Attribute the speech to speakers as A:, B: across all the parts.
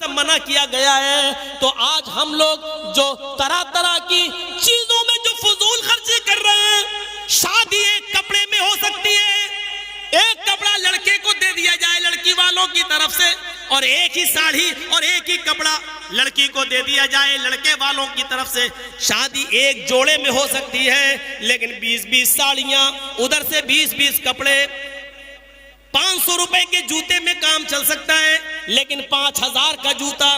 A: मना किया गया है। तो आज हम लोग जो तरह तरह की चीजों में जो फजूल खर्ची कर रहे हैं, शादी एक कपड़े में हो सकती है, एक कपड़ा लड़के को दे दिया जाए लड़की वालों की तरफ से, और एक ही साड़ी और एक ही कपड़ा लड़की को दे दिया जाए लड़के वालों की तरफ से। शादी एक जोड़े में हो सकती है, लेकिन 20-20 साड़ियां, उधर से 20-20 कपड़े, 500 रुपए के जूते में काम चल सकता है, लेकिन 5000 का जूता,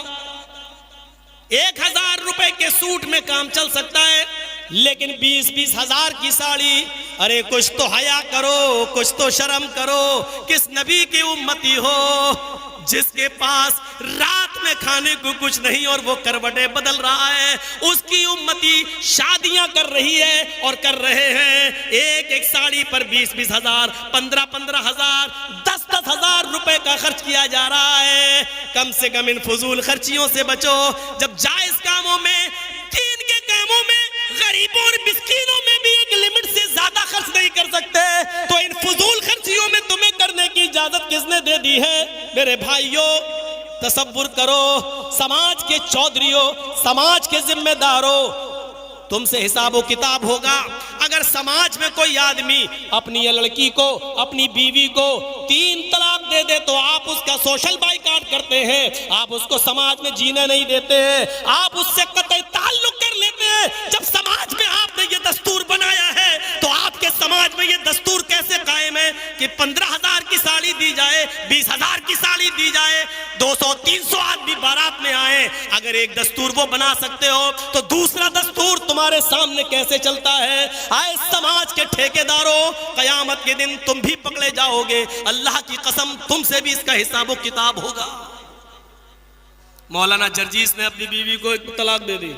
A: 1000 रुपए के सूट में काम चल सकता है, लेकिन 20-20 हजार की साड़ी। अरे कुछ तो हया करो, कुछ तो शर्म करो। किस नबी की उम्मती हो जिसके पास रात में खाने को कुछ नहीं और वो करवटें बदल रहा है? उसकी उम्मती शादियां कर रही है और कर रहे हैं, एक एक साड़ी पर 20-20 हजार, 15-15 हजार, 10-10 हजार रुपए का खर्च किया जा रहा है। कम से कम इन फजूल खर्चियों से बचो। जब जायज कामों में, दीन के कामों में, गरीबों और मिस्कीनों में भी एक लिमिट से ज्यादा खर्च नहीं कर सकते, तो इन फजूल खर्चियों में तुम्हें करने की इजाजत किसने दे दी है? मेरे भाइयों, तसव्वुर करो, समाज के चौधरियों, समाज के जिम्मेदारों, तुमसे हिसाब किताब होगा। अगर समाज में कोई आदमी अपनी लड़की को, अपनी बीवी को 3 तलाक दे दे तो आप उसका सोशल बाइकाट करते हैं, आप उसको समाज में जीने नहीं देते हैं, आप उससे कतई ताल्लुक कर लेते हैं। जब समाज में आपने ये दस्तूर बनाया है, तो आपके समाज में ये दस्तूर कैसे कायम है कि 15,000 की साड़ी दी जाए, 20,000 की साड़ी दी जाए, 200-300 आदमी बारात में आए? अगर एक दस्तूर वो बना सकते हो, तो दूसरा दस्तूर तुम्हारे सामने कैसे चलता है? आए समाज के ठेकेदारों, कयामत के दिन तुम भी पकड़े जाओगे। अल्लाह की कसम, तुमसे भी इसका हिसाब किताब होगा। मौलाना जर्जीस ने अपनी बीवी को एक तलाक दे दी,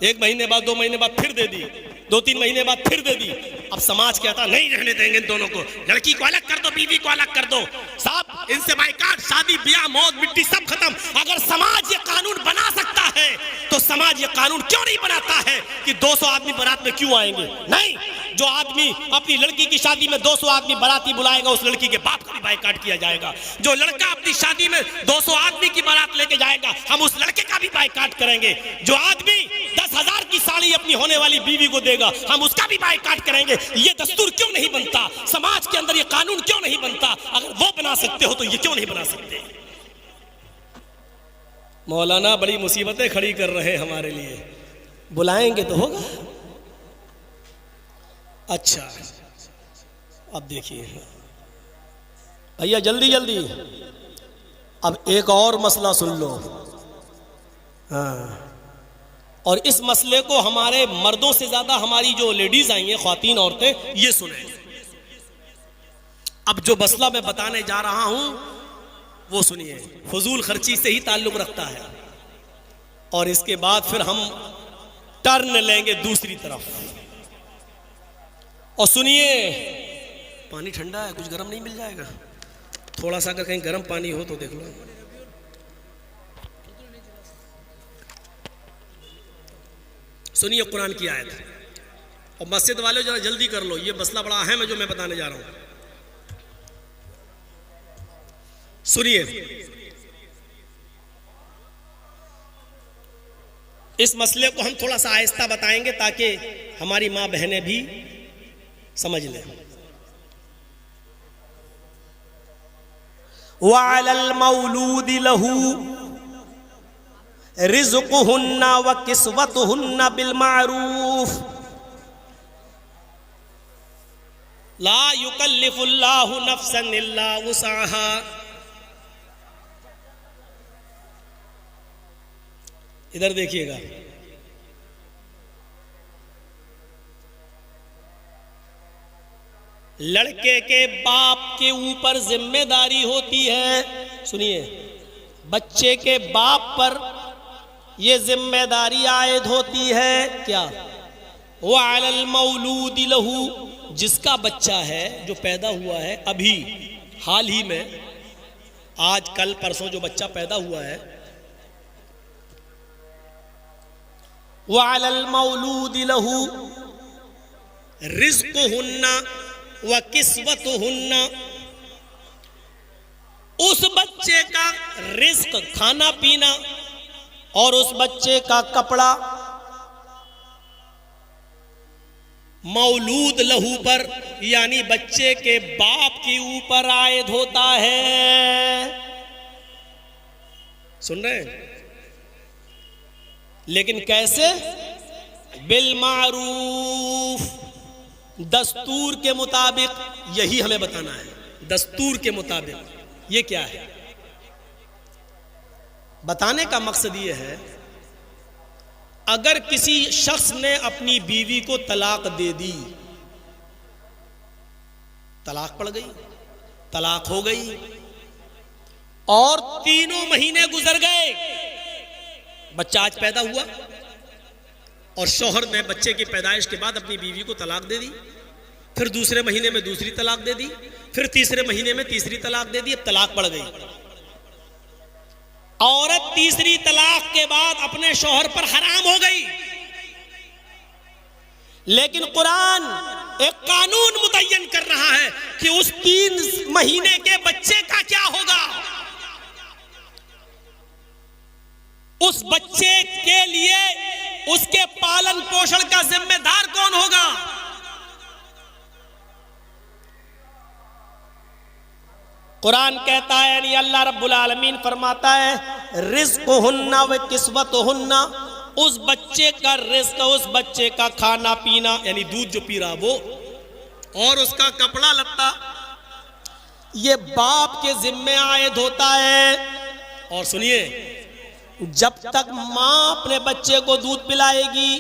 A: 1 महीने बाद, 2 महीने बाद फिर दे दी, 2-3 महीने बाद फिर दे दी। अब समाज कहता नहीं रहने देंगे इन दोनों को, लड़की को अलग कर दो, बीवी को अलग कर दो, साहब इनसे बाइकाट, शादी ब्याह मौत मिट्टी सब खत्म। अगर समाज ये कानून बना सकता है, तो समाज ये कानून क्यों नहीं बनाता है कि 200 आदमी बारात में क्यों आएंगे? नहीं, जो आदमी अपनी लड़की की शादी में 200 आदमी बाराती बुलाएगा, उस लड़की के बाप का भी बाइकाट किया जाएगा। जो लड़का अपनी शादी में 200 आदमी की बारात लेके जाएगा, हम उस लड़के का भी बाइकाट करेंगे। जो आदमी 10,000 की साड़ी अपनी होने वाली बीवी को देगा, हम उसका भी बाइकाट करेंगे। ये दस्तूर क्यों नहीं बनता? समाज के अंदर ये कानून क्यों नहीं बनता? अगर वो बना सकते हो तो ये क्यों नहीं बना सकते? मौलाना बड़ी मुसीबतें खड़ी कर रहे हैं हमारे लिए, बुलाएंगे तो होगा। अच्छा, अब देखिए भैया, जल्दी जल्दी अब एक और मसला सुन लो। हाँ, और इस मसले को हमारे मर्दों से ज्यादा हमारी जो लेडीज आई हैं, ख्वातीन औरतें, ये सुने। अब जो मसला मैं बताने जा रहा हूं वो सुनिए, फजूल खर्ची से ही ताल्लुक रखता है, और इसके बाद फिर हम टर्न लेंगे दूसरी तरफ। और सुनिए, पानी ठंडा है, कुछ गर्म नहीं मिल जाएगा? थोड़ा सा अगर कहीं गर्म पानी हो तो देख लो। सुनिए कुरान की आयत, और मस्जिद वाले जरा जल्दी कर लो, ये मसला बड़ा अहम है जो मैं बताने जा रहा हूं। सुनिए, इस मसले को हम थोड़ा सा आहिस्ता बताएंगे ताकि हमारी माँ बहनें भी समझ लें। वअलल मौलूदि लहू रिज़्क़ुहुन्ना व किस्वतुहुन्ना बिल मारूफ ला युकल्लिफुल्लाहु नफ्सन इल्ला वुसअहा। इधर देखिएगा, लड़के के बाप के ऊपर जिम्मेदारी होती है। सुनिए, बच्चे के बाप पर यह जिम्मेदारी आयद होती है क्या? वअलल मौलूदि लहू, जिसका बच्चा है, जो पैदा हुआ है अभी हाल ही में, आज कल परसों जो बच्चा पैदा हुआ है, वअलल मौलूदि लहू रिज़्क़ुहुन्ना व किस्वतुहुन्ना, उस बच्चे का रिस्क, खाना पीना और उस बच्चे का कपड़ा मौलूद लहू पर यानी बच्चे के बाप के ऊपर आयद होता है। सुन रहे हैं? लेकिन कैसे? बिल मारूफ, दस्तूर के मुताबिक। यही हमें बताना है, दस्तूर के मुताबिक। ये क्या है? बताने का मकसद ये है, अगर किसी शख्स ने अपनी बीवी को तलाक दे दी, तलाक पड़ गई, तलाक हो गई, और 3 महीने गुजर गए, बच्चा आज पैदा हुआ, और शौहर ने बच्चे की पैदाइश के बाद अपनी बीवी को तलाक दे दी, फिर दूसरे महीने में दूसरी तलाक दे दी, फिर तीसरे महीने में तीसरी तलाक दे दी, अब तलाक पड़ गई। औरत तीसरी तलाक के बाद अपने शौहर पर हराम हो गई। लेकिन कुरान एक कानून मुतय्यन कर रहा है कि उस 3 महीने के बच्चे का क्या होगा। उस बच्चे के लिए उसके पालन पोषण का जिम्मेदार कौन होगा? कुरान कहता है, यानी अल्लाह रब्बुल आलमीन फरमाता है, रिज़्क़ुहुन्ना व किस्वतुहुन्ना, उस बच्चे का रिस्क, उस बच्चे का खाना पीना यानी दूध जो पी रहा वो, और उसका कपड़ा लत्ता, ये बाप के जिम्मे आयद होता है। और सुनिए, जब तक मां अपने बच्चे को दूध पिलाएगी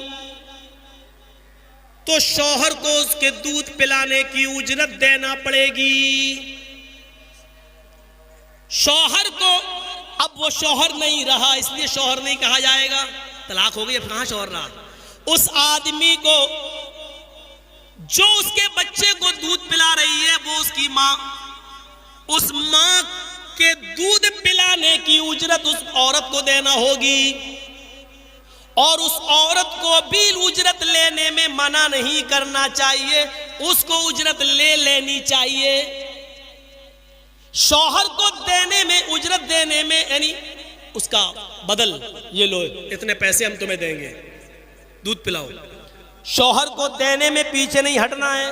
A: तो शौहर को उसके दूध पिलाने की उजरत देना पड़ेगी। शौहर को, अब वो शौहर नहीं रहा इसलिए शौहर नहीं कहा जाएगा, तलाक हो गई, अब कहां शौहर रहा। उस आदमी को जो उसके बच्चे को दूध पिला रही है वो उसकी मां, उस मां के दूध पिलाने की उजरत उस औरत को देना होगी, और उस औरत को भी उजरत लेने में मना नहीं करना चाहिए, उसको उजरत ले लेनी चाहिए। शौहर को देने में, उजरत देने में, यानी उसका बदल, ये लो इतने पैसे हम तुम्हें देंगे, दूध पिलाओ। शौहर को देने में पीछे नहीं हटना है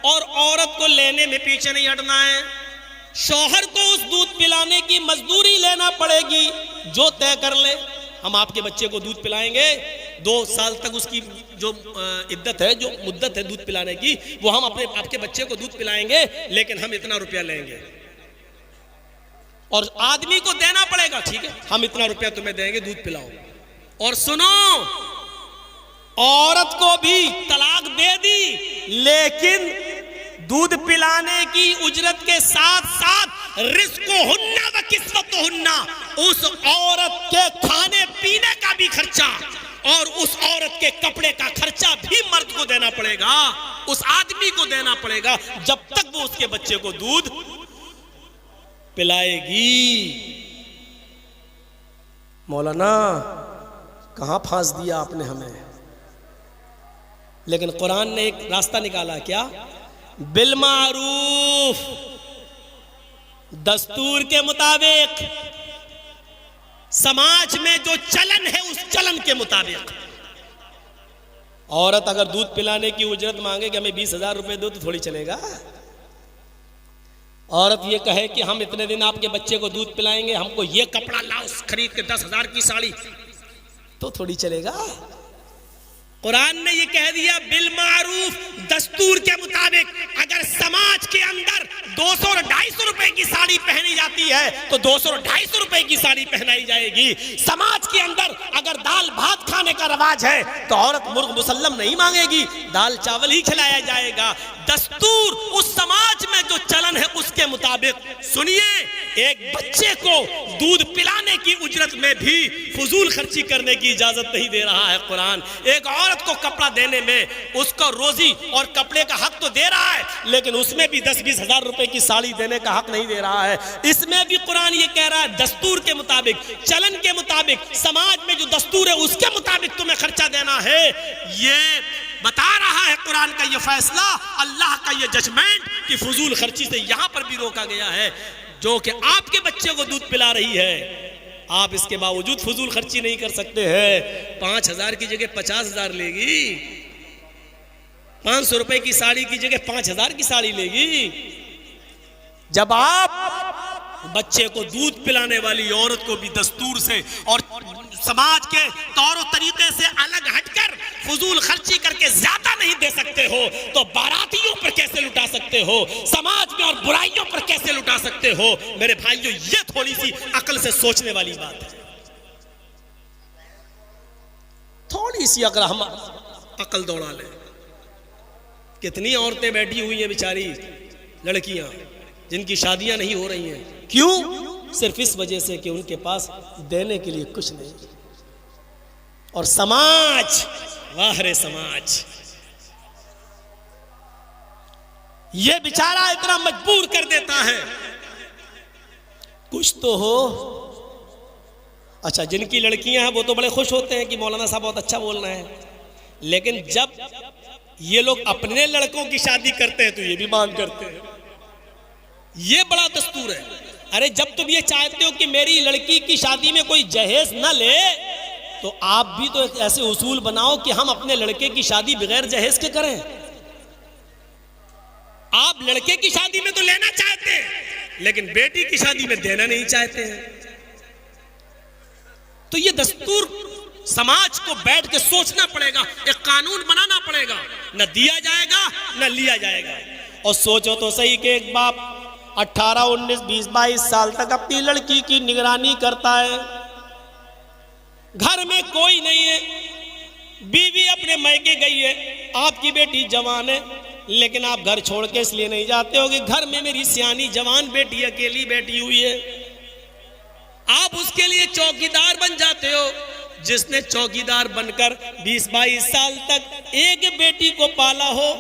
A: और औरत को लेने में पीछे नहीं हटना है। शौहर को उस दूध पिलाने की मजदूरी लेना पड़ेगी जो तय कर ले। हम आपके बच्चे को दूध पिलाएंगे, 2 साल तक उसकी जो इद्दत है, जो मुद्दत है दूध पिलाने की, वो हम आपके बच्चे को दूध पिलाएंगे, लेकिन हम इतना रुपया लेंगे। और आदमी को देना पड़ेगा, ठीक है हम इतना रुपया तुम्हें देंगे, दूध पिलाओ। और सुनो, औरत को भी तलाक दे दी, लेकिन दूध पिलाने की उजरत के साथ साथ रिज़्क़ुहुन्ना व किस्वतुहुन्ना, उस औरत के खाने पीने का भी खर्चा और उस औरत के कपड़े का खर्चा भी मर्द को देना पड़ेगा, उस आदमी को देना पड़ेगा, जब तक वो उसके बच्चे को दूध पिलाएगी। मौलाना कहां फांस दिया आपने हमें। लेकिन कुरान ने एक रास्ता निकाला, क्या? बिल मारूफ, दस्तूर के मुताबिक, समाज में जो चलन है उस चलन के मुताबिक। औरत अगर दूध पिलाने की उजरत मांगे कि हमें 20,000 रुपए दो तो थोड़ी चलेगा। औरत ये कहे कि हम इतने दिन आपके बच्चे को दूध पिलाएंगे, हमको ये कपड़ा लाओ खरीद के 10,000 की साड़ी, तो थोड़ी चलेगा। कुरान ने ये कह दिया बिल मारूफ, दस्तूर के मुताबिक। अगर समाज के अंदर 200 और 250 रुपए की साड़ी पहनी जाती है तो 200 और 250 रुपए की साड़ी पहनाई जाएगी। समाज के अंदर अगर दाल भात खाने का रवाज है तो औरत मुर्ग मुसल्लम नहीं मांगेगी, दाल चावल ही खिलाया जाएगा। दस्तूर उस समाज में जो चलन है उसके मुताबिक। सुनिए, एक बच्चे को दूध पिलाने की उजरत में भी फजूल खर्ची करने की इजाजत नहीं दे रहा है कुरान। एक औरत को कपड़ा देने में उसको रोजी और कपड़े का हक तो दे रहा है, लेकिन उसमें भी 10-20 हजार रुपए की साड़ी देने का हक नहीं दे रहा है। इसमें भी कुरान ये कह रहा है दस्तूर के मुताबिक, चलन के मुताबिक, समाज में जो दस्तूर है उसके मुताबिक तुम्हें खर्चा देना है। ये बता रहा है कुरान का ये फैसला, अल्लाह का ये जजमेंट कि फजूल खर्ची से यहां पर भी रोका गया है। जो कि आपके बच्चे को दूध पिला रही है, आप इसके बावजूद फजूल खर्ची नहीं कर सकते हैं। 5,000 की जगह 50,000 लेगी, 500 रुपए की साड़ी की जगह 5,000 की साड़ी लेगी। जब आप बच्चे को दूध पिलाने वाली औरत को भी दस्तूर से और समाज के तौर तरीके से अलग हटकर फजूल खर्ची करके ज्यादा नहीं दे सकते हो, तो बारातियों पर कैसे लुटा सकते हो, समाज में और बुराइयों पर कैसे लुटा सकते हो? मेरे भाइयों, ये थोड़ी सी अकल से सोचने वाली बात है। थोड़ी सी अगर हम अकल दौड़ा ले। कितनी औरतें बैठी हुई हैं बेचारी लड़कियां जिनकी शादियां नहीं हो रही हैं। क्यों? सिर्फ इस वजह से कि उनके पास देने के लिए कुछ नहीं। और समाज, वाह रे समाज, ये बेचारा इतना मजबूर कर देता है। कुछ तो हो। अच्छा, जिनकी लड़कियां हैं वो तो बड़े खुश होते हैं कि मौलाना साहब बहुत अच्छा बोल रहे हैं, लेकिन जब ये लोग अपने लड़कों की शादी करते हैं तो ये भी मांग करते हैं। ये बड़ा दस्तूर है। अरे जब तुम ये चाहते हो कि मेरी लड़की की शादी में कोई जहेज न ले, तो आप भी तो एक ऐसे उसूल बनाओ कि हम अपने लड़के की शादी बगैर जहेज के करें। आप लड़के की शादी में तो लेना चाहते हैं, लेकिन बेटी की शादी में देना नहीं चाहते हैं। तो ये दस्तूर समाज को बैठ के सोचना पड़ेगा, एक कानून बनाना पड़ेगा। न दिया जाएगा न लिया जाएगा। और सोचो तो सही कि एक बाप 18, 19, 20, 22 साल तक अपनी लड़की की निगरानी करता है, घर में कोई नहीं है, बीवी अपने मायके गई है, आपकी बेटी जवान है, लेकिन आप घर छोड़ के इसलिए नहीं जाते हो कि घर में मेरी सियानी जवान बेटी अकेली बैठी हुई है। आप उसके लिए चौकीदार बन जाते हो। जिसने चौकीदार बनकर 20-22 साल तक एक बेटी को पाला हो,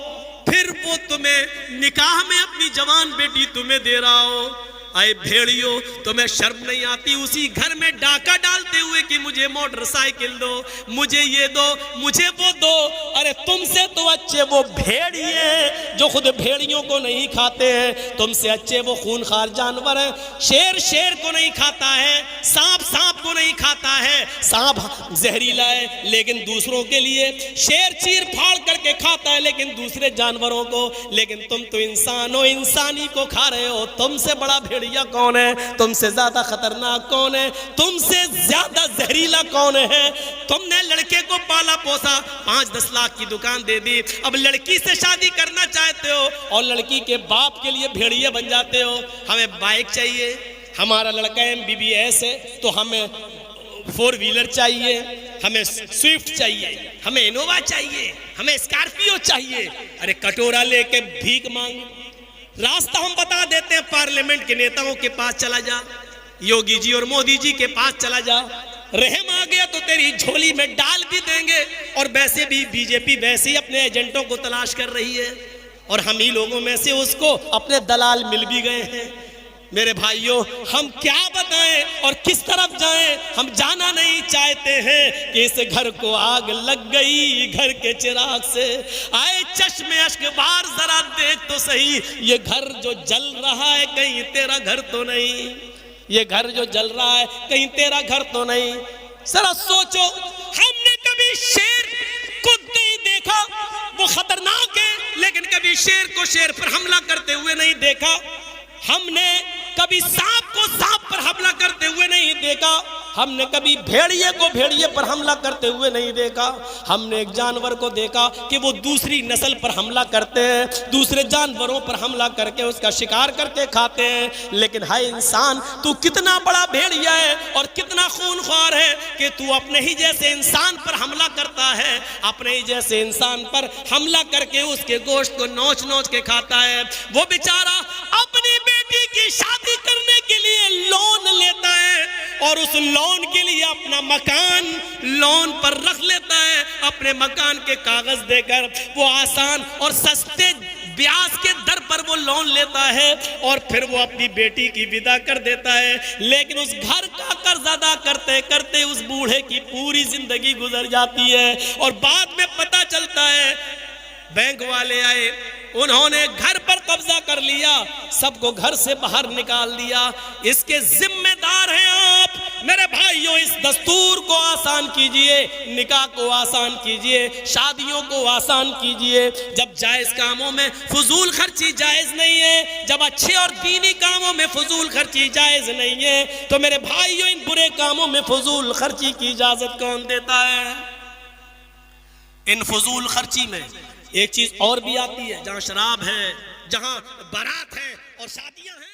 A: फिर वो तुम्हें निकाह में अपनी जवान बेटी तुम्हें दे रहा हो। आए भेड़ियों, तुम्हें शर्म नहीं आती उसी घर में डाका डालते हुए कि मुझे मोटरसाइकिल दो, मुझे ये दो, मुझे वो दो। अरे तुमसे तो अच्छे वो भेड़िए जो खुद भेड़ियों को नहीं खाते हैं, तुमसे अच्छे वो खूनखार जानवर हैं। शेर शेर को नहीं खाता है, सांप सांप को नहीं खाता है। सांप जहरीला है लेकिन दूसरों के लिए, शेर चीर फाड़ करके खाता है लेकिन दूसरे जानवरों को। लेकिन तुम तो इंसान हो, इंसानी को खा रहे हो। तुमसे बड़ा भेड़िया कौन है? तुमसे ज्यादा खतरनाक कौन है? तुमसे ज्यादा जहरीला कौन है? तुमने लड़के को पाला पोसा, 5-10 लाख की दुकान दे दी, अब लड़की से शादी करना चाहते हो और लड़की के बाप के लिए भेड़िए बन जाते हो। हमें बाइक चाहिए, हमारा लड़का MBBS है तो हमें 4 व्हीलर चाहिए, हमें स्विफ्ट चाहिए, हमें इनोवा चाहिए, हमें स्कॉर्पियो चाहिए। अरे कटोरा लेके भीख मांग। रास्ता हम बता देते हैं, पार्लियामेंट के नेताओं के पास चला जा, योगी जी और मोदी जी के पास चला जा, रहम आ गया तो तेरी झोली में डाल भी देंगे। और वैसे भी बीजेपी वैसे ही अपने एजेंटों को तलाश कर रही है और हम ही लोगों में से उसको अपने दलाल मिल भी गए हैं। मेरे भाइयों, हम क्या बताएं और किस तरफ जाएं? हम जाना नहीं चाहते हैं कि इस घर को आग लग गई घर के चिराग से। आए चश्मे अश्क बार जरा देख तो सही, ये घर जो जल रहा है कहीं तेरा घर तो नहीं, ये घर जो जल रहा है कहीं तेरा घर तो नहीं। जरा सोचो, हमने कभी शेर को नहीं देखा, वो खतरनाक है, लेकिन कभी शेर को शेर पर हमला करते हुए नहीं देखा। हमने कभी सांप को सांप पर हमला करते हुए नहीं देखा। हमने कभी भेड़िए को भेड़िए पर हमला करते हुए नहीं देखा। हमने एक जानवर को देखा कि वो दूसरी नस्ल पर हमला करते हैं, दूसरे जानवरों पर हमला करके उसका शिकार करके खाते हैं। लेकिन हाय इंसान, तू कितना बड़ा भेड़िया है और कितना खूनख्वार है कि तू अपने ही जैसे इंसान पर हमला करता है, अपने ही जैसे इंसान पर हमला करके उसके गोश्त को नोच नोच के खाता है। वो बेचारा अपनी बेटी की शादी करने के लिए लोन लेता है और उस लोन के लिए अपना मकान लोन पर रख लेता है। अपने मकान के कागज देकर वो आसान और सस्ते ब्याज के दर पर वो लोन लेता है और फिर वो अपनी बेटी की विदा कर देता है। लेकिन उस घर का कर्ज अदा करते करते उस बूढ़े की पूरी जिंदगी गुजर जाती है और बाद में पता चलता है बैंक वाले आए, उन्होंने घर पर कब्जा कर लिया, सबको घर से बाहर निकाल दिया। इसके जिम्मेदार हैं आप। मेरे भाइयों, इस दस्तूर को आसान कीजिए, निकाह को आसान कीजिए, शादियों को आसान कीजिए। जब जायज कामों में फजूल खर्ची जायज नहीं है, जब अच्छे और दीनी कामों में फजूल खर्ची जायज नहीं है, तो मेरे भाइयों इन बुरे कामों में फजूल खर्ची की इजाजत कौन देता है? इन फजूल खर्ची में एक चीज और भी आती है, जहां शराब है, जहां बारात है और शादियां हैं।